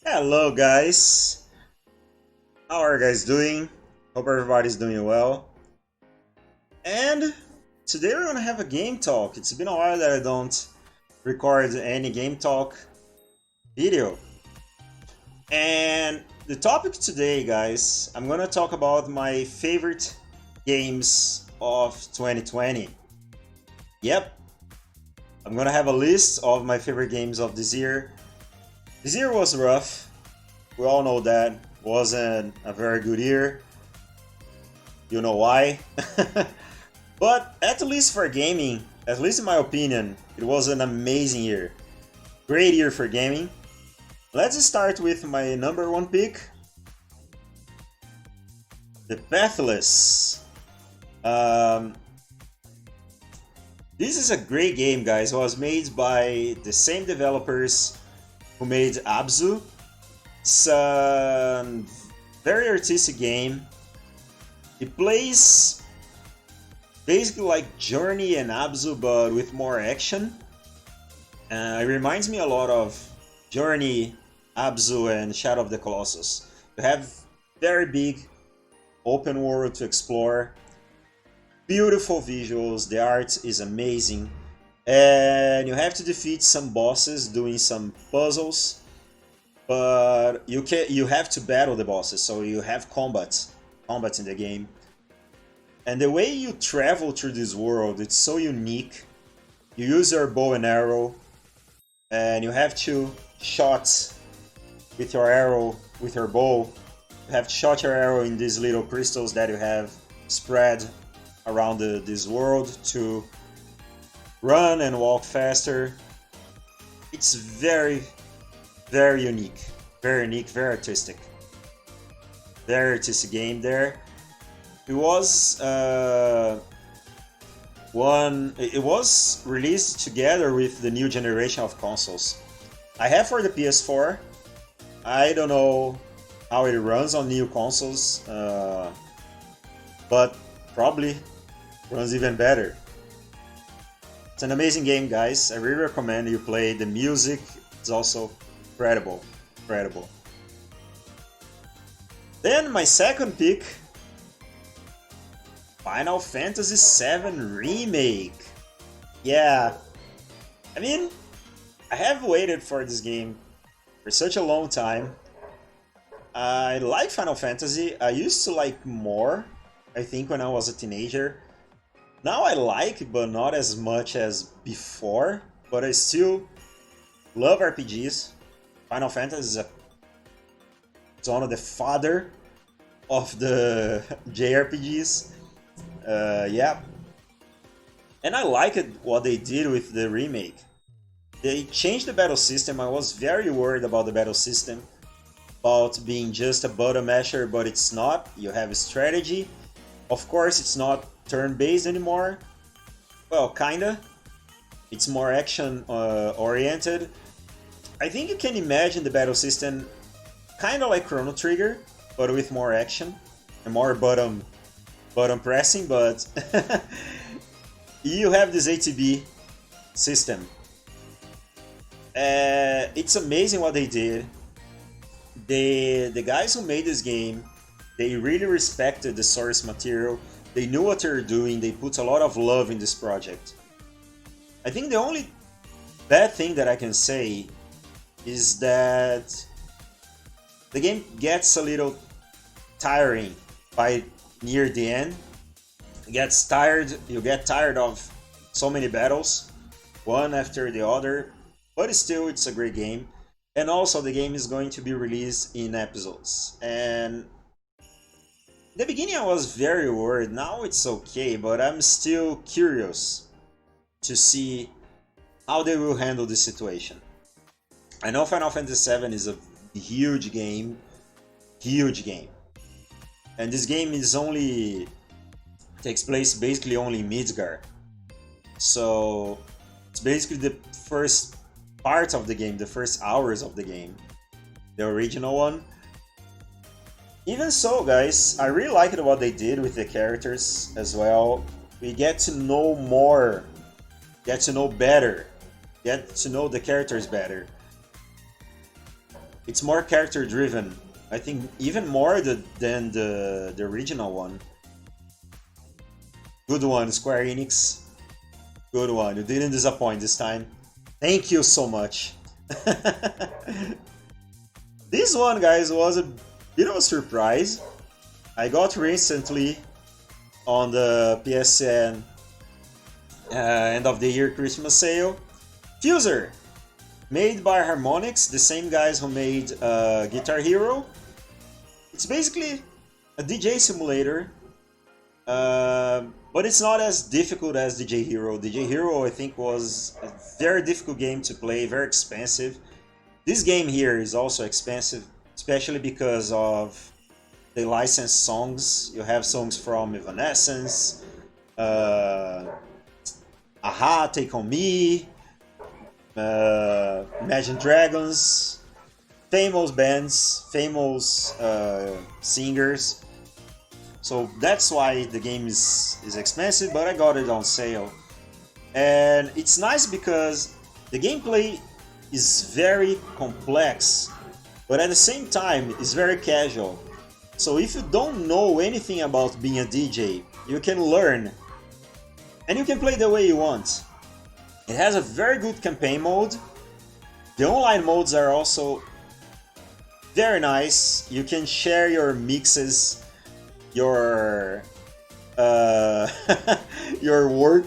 Hello, guys. How are you guys doing? Hope everybody's doing well. And today we're gonna have a game talk. It's been a while that I don't record any game talk video. And the topic today, guys, I'm gonna talk about my favorite games of 2020. Yep, I'm gonna have a list of my favorite games of this year. This year was rough. We all know that wasn't a very good year. You know why? But at least for gaming, at least in my opinion, it was an amazing year. Great year for gaming. Let's start with my number one pick, The Pathless. Um, this is a great game, guys. It was made by the same developers who made Abzu. It's a very artistic game. It plays basically like Journey and Abzu, but with more action. It reminds me a lot of Journey, Abzu, and Shadow of the Colossus. You have very big open world to explore, beautiful visuals, the art is amazing, and you have to defeat some bosses doing some puzzles, but you have to battle the bosses, so you have combat in the game. And the way you travel through this world, it's so unique. You use your bow and arrow, and you have to shot with your arrow, with your bow. You have to shot your arrow in these little crystals that you have spread around this world to run and walk faster. It's very unique, very artistic. Very artistic game there. It was It was released together with the new generation of consoles. I have for the PS4. I don't know how it runs on new consoles, but probably runs even better. It's an amazing game, guys. I really recommend you play. The music is also incredible, incredible. Then my second pick, Final Fantasy VII Remake. Yeah, I mean, I have waited for this game for such a long time. I like Final Fantasy. I used to like more, I think, when I was a teenager. Now I like, but not as much as before. But I still love RPGs. Final Fantasy is one of the father of the JRPGs. Yeah, and I liked what they did with the remake. They changed the battle system. I was very worried about the battle system, about being just a button masher, but it's not. You have a strategy. Of course, it's not turn-based anymore. Well, kinda. It's more action oriented. I think you can imagine the battle system kind of like Chrono Trigger, but with more action and more button pressing. But you have this ATB system. It's amazing what they did. The guys who made this game, they really respected the source material. They knew what they were doing. They put a lot of love in this project. I think the only bad thing that I can say is that the game gets a little tiring by near the end. It gets tired. You get tired of so many battles, one after the other. But still, it's a great game. And also, the game is going to be released in episodes. And in the beginning, I was very worried. Now it's okay, but I'm still curious to see how they will handle this situation. I know Final Fantasy VII is a huge game, and this game is only takes place basically only in Midgar. So it's basically the first part of the game, the first hours of the game, the original one. Even so, guys, I really liked what they did with the characters as well. We get to know more, get to know better, get to know the characters better. It's more character driven. I think even more than the original one. Good one, Square Enix. Good one. You didn't disappoint this time. Thank you so much. This one, guys, was a bit of a surprise. I got recently on the PSN end of the year Christmas sale. Fuser, made by Harmonix, the same guys who made Guitar Hero. It's basically a DJ simulator, but it's not as difficult as DJ Hero. DJ Hero, I think, was a very difficult game to play, very expensive. This game here is also expensive, especially because of the licensed songs. You have songs from Evanescence, Aha, Take On Me, Imagine Dragons, famous bands, famous singers. So that's why the game is expensive, but I got it on sale. And it's nice because the gameplay is very complex, but at the same time it's very casual. So if you don't know anything about being a DJ, you can learn and you can play the way you want. It has a very good campaign mode. The online modes are also very nice. You can share your mixes, your your work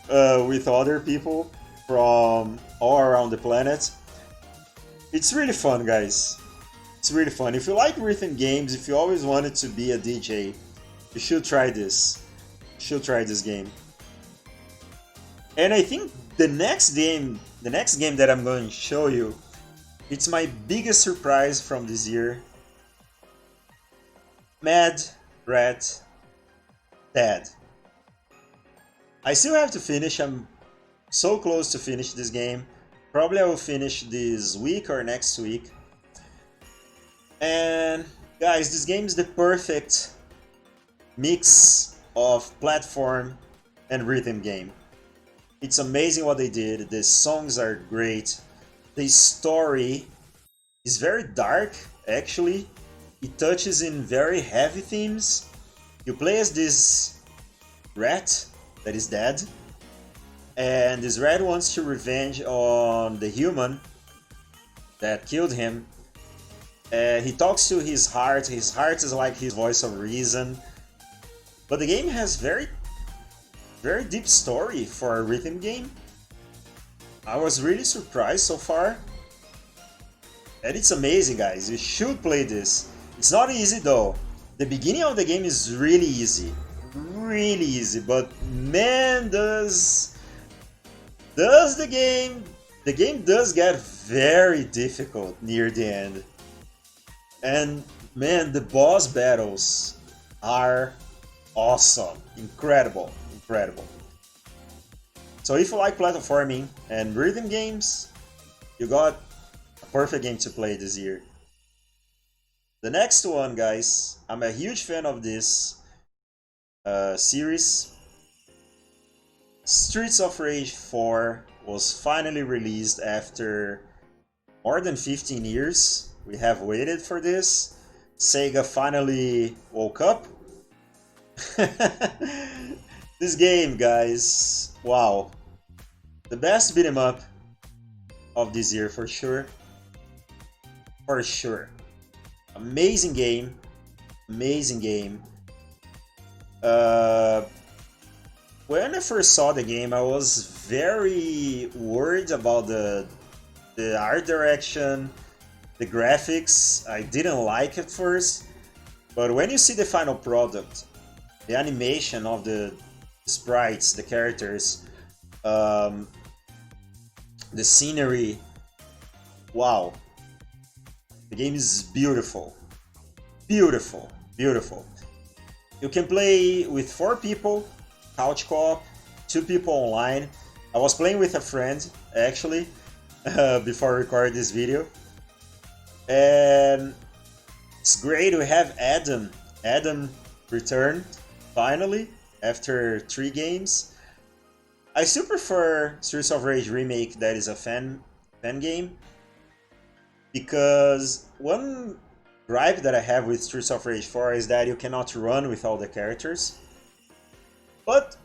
with other people from all around the planet. It's really fun, guys. It's really fun. If you like rhythm games, if you always wanted to be a DJ, you should try this. You should try this game. And I think the next game that I'm going to show you, it's my biggest surprise from this year. Mad Rat Dead. I still have to finish. I'm so close to finish this game. Probably I will finish this week or next week. And guys, this game is the perfect mix of platform and rhythm game. It's amazing what they did. The songs are great. The story is very dark, actually. It touches in very heavy themes. You play as this rat that is dead, and this rat wants to revenge on the human that killed him. He talks to his heart. His heart is like his voice of reason. But the game has very deep story for a rhythm game. I was really surprised so far. And it's amazing, guys. You should play this. It's not easy though. The beginning of the game is really easy. Really easy. But man, does the game does get very difficult near the end. And man, the boss battles are awesome. Incredible. Incredible. So if you like platforming and rhythm games, you got a perfect game to play this year. The next one, guys, I'm a huge fan of this series. Streets of Rage 4 was finally released after more than 15 years. We have waited for this. Sega finally woke up. This game, guys, wow. The best beat 'em up of this year for sure. For sure. Amazing game. Amazing game. When I first saw the game, I was very worried about the art direction, the graphics. I didn't like it first, but when you see the final product, the animation of the sprites, the characters, the scenery, wow. The game is beautiful. Beautiful. Beautiful. You can play with 4 people, couch co-op, 2 people online. I was playing with a friend, actually, before I recorded this video. And it's great. We have Adam. Adam returned, finally, after 3 games. I still prefer Streets of Rage Remake, that is a fan game. because one gripe that I have with Streets of Rage 4 is that you cannot run with all the characters, but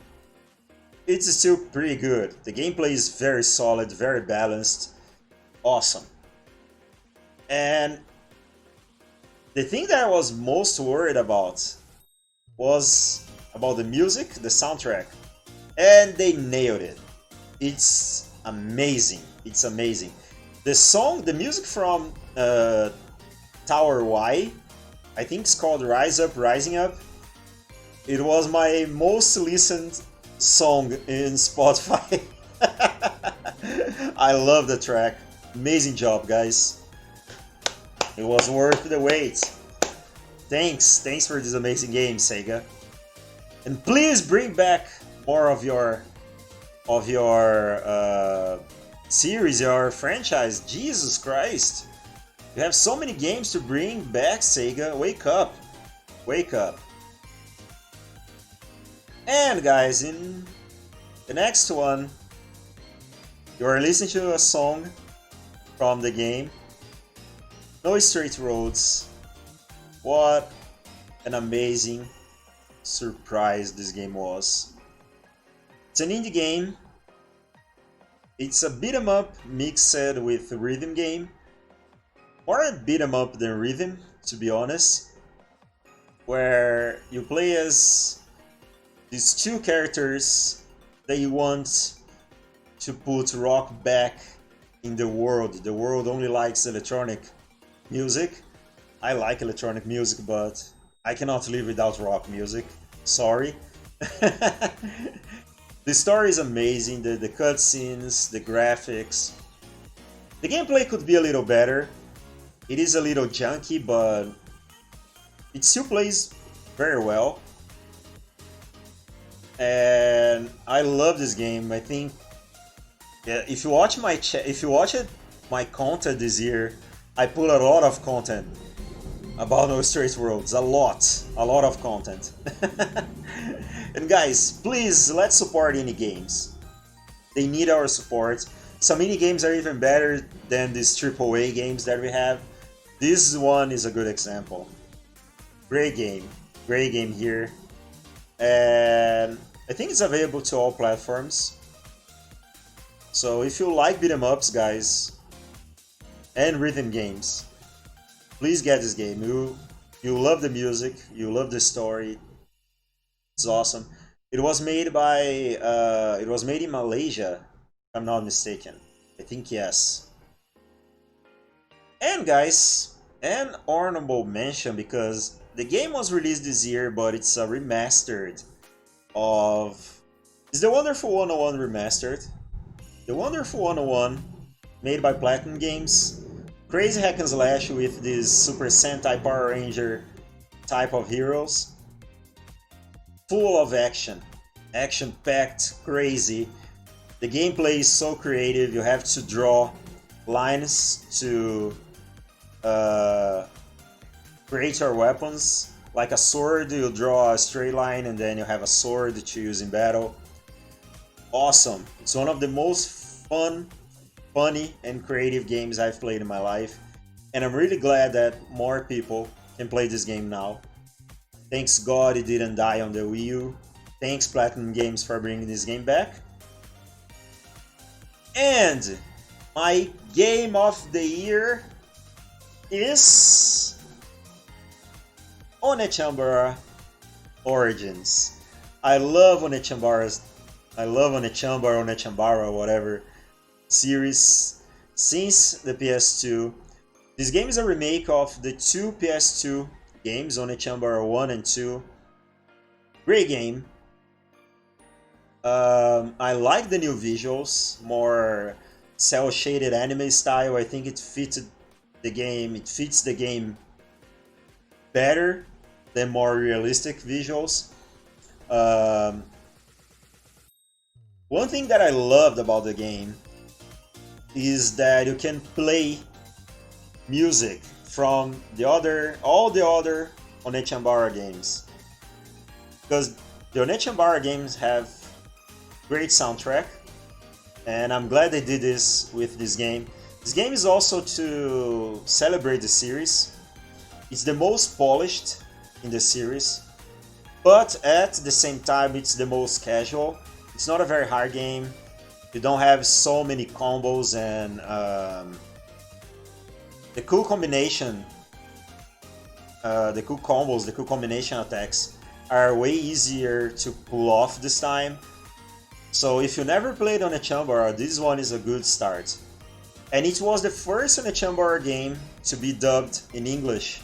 it's still pretty good. The gameplay is very solid, very balanced, awesome. And the thing that I was most worried about was about the music, the soundtrack, and they nailed it. It's amazing. It's amazing. The song, the music from Tower Y, I think it's called Rise Up, Rising Up. It was my most listened song in Spotify. I love the track. Amazing job, guys. It was worth the wait. Thanks for this amazing game, Sega. And please bring back more of your series, your franchise. Jesus Christ, you have so many games to bring back, Sega. Wake up, wake up. And guys, in the next one, you are listening to a song from the game, No Straight Roads. What an amazing surprise this game was. It's an indie game. It's a beat 'em up mixed with a rhythm game. More a beat 'em up than rhythm, to be honest. Where you play as these two characters that you want to put rock back in the world. The world only likes electronic music. I like electronic music, but I cannot live without rock music. Sorry. The story is amazing, the cutscenes, the graphics. The gameplay could be a little better. It is a little junky, but it still plays very well. And I love this game. I think if you watch my content this year, I put a lot of content about No Straight Roads. A lot of content. And guys, please, let's support indie games. They need our support. Some indie games are even better than these AAA games that we have. This one is a good example. Great game here. And I think it's available to all platforms. So if you like beat 'em ups, guys, and rhythm games, please get this game. You love the music, you love the story. It's awesome. It was made in Malaysia, if I'm not mistaken. I think yes. And guys, an honorable mention, because the game was released this year, but it's a remastered of... It's the Wonderful 101 remastered. The Wonderful 101, made by Platinum Games. Crazy hack and slash with this Super Sentai Power Ranger type of heroes. Full of action. Action-packed, crazy. The gameplay is so creative, you have to draw lines to create your weapons. Like a sword, you draw a straight line and then you have a sword to use in battle. Awesome. It's one of the most fun, funny, and creative games I've played in my life. And I'm really glad that more people can play this game now. Thanks God it didn't die on the Wii U. Thanks Platinum Games for bringing this game back. And my game of the year is Onechambara Origins. I love Onechambara, whatever series since the PS2. This game is a remake of the two PS2 games, Onechambara 1 and 2. Great game. I like the new visuals, more cel-shaded anime style. I think it fits the game better than more realistic visuals. One thing that I loved about the game is that you can play music from all the other Onechambara games, because the Onechambara games have great soundtrack, and I'm glad they did this with this game. This game is also to celebrate the series. It's the most polished in the series, but at the same time it's the most casual. It's not a very hard game. You don't have so many combos, and the cool combination, the cool combos, the cool combination attacks are way easier to pull off this time. So if you never played on a Chambara, this one is a good start. And it was the first on a Chambara game to be dubbed in English.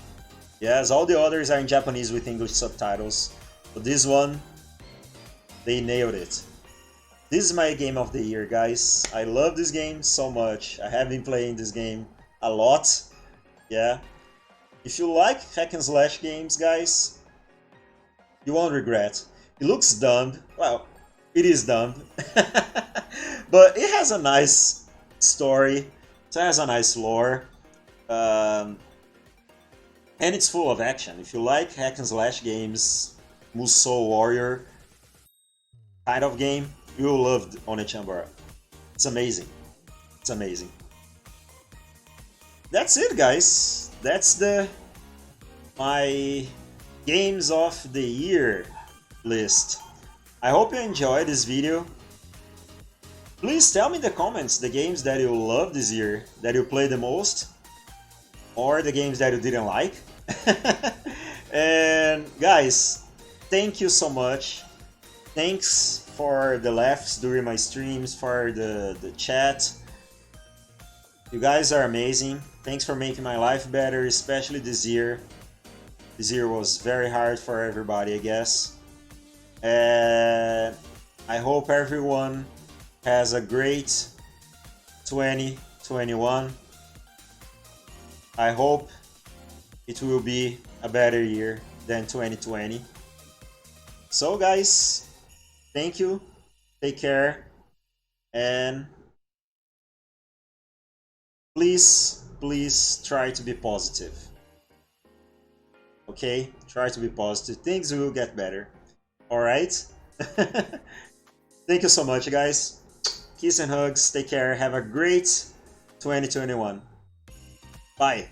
Yes, all the others are in Japanese with English subtitles. But this one, they nailed it. This is my game of the year, guys. I love this game so much. I have been playing this game a lot. Yeah. If you like hack and slash games, guys, you won't regret. It looks dumb. Well, it is dumb. But it has a nice story. It has a nice lore. And it's full of action. If you like hack and slash games, Musou Warrior kind of game, you will love Onechambara. It's amazing. It's amazing. That's it, guys. That's my games of the year list. I hope you enjoyed this video. Please tell me in the comments the games that you love this year, that you played the most, or the games that you didn't like. And guys, thank you so much. Thanks for the laughs during my streams, for the chat. You guys are amazing. Thanks for making my life better, especially this year. This year was very hard for everybody, I guess. And I hope everyone has a great 2021. I hope it will be a better year than 2020. So guys, thank you, take care, and please try to be positive. Okay, try to be positive. Things will get better. Alright? Thank you so much, guys. Kiss and hugs, take care, have a great 2021. Bye.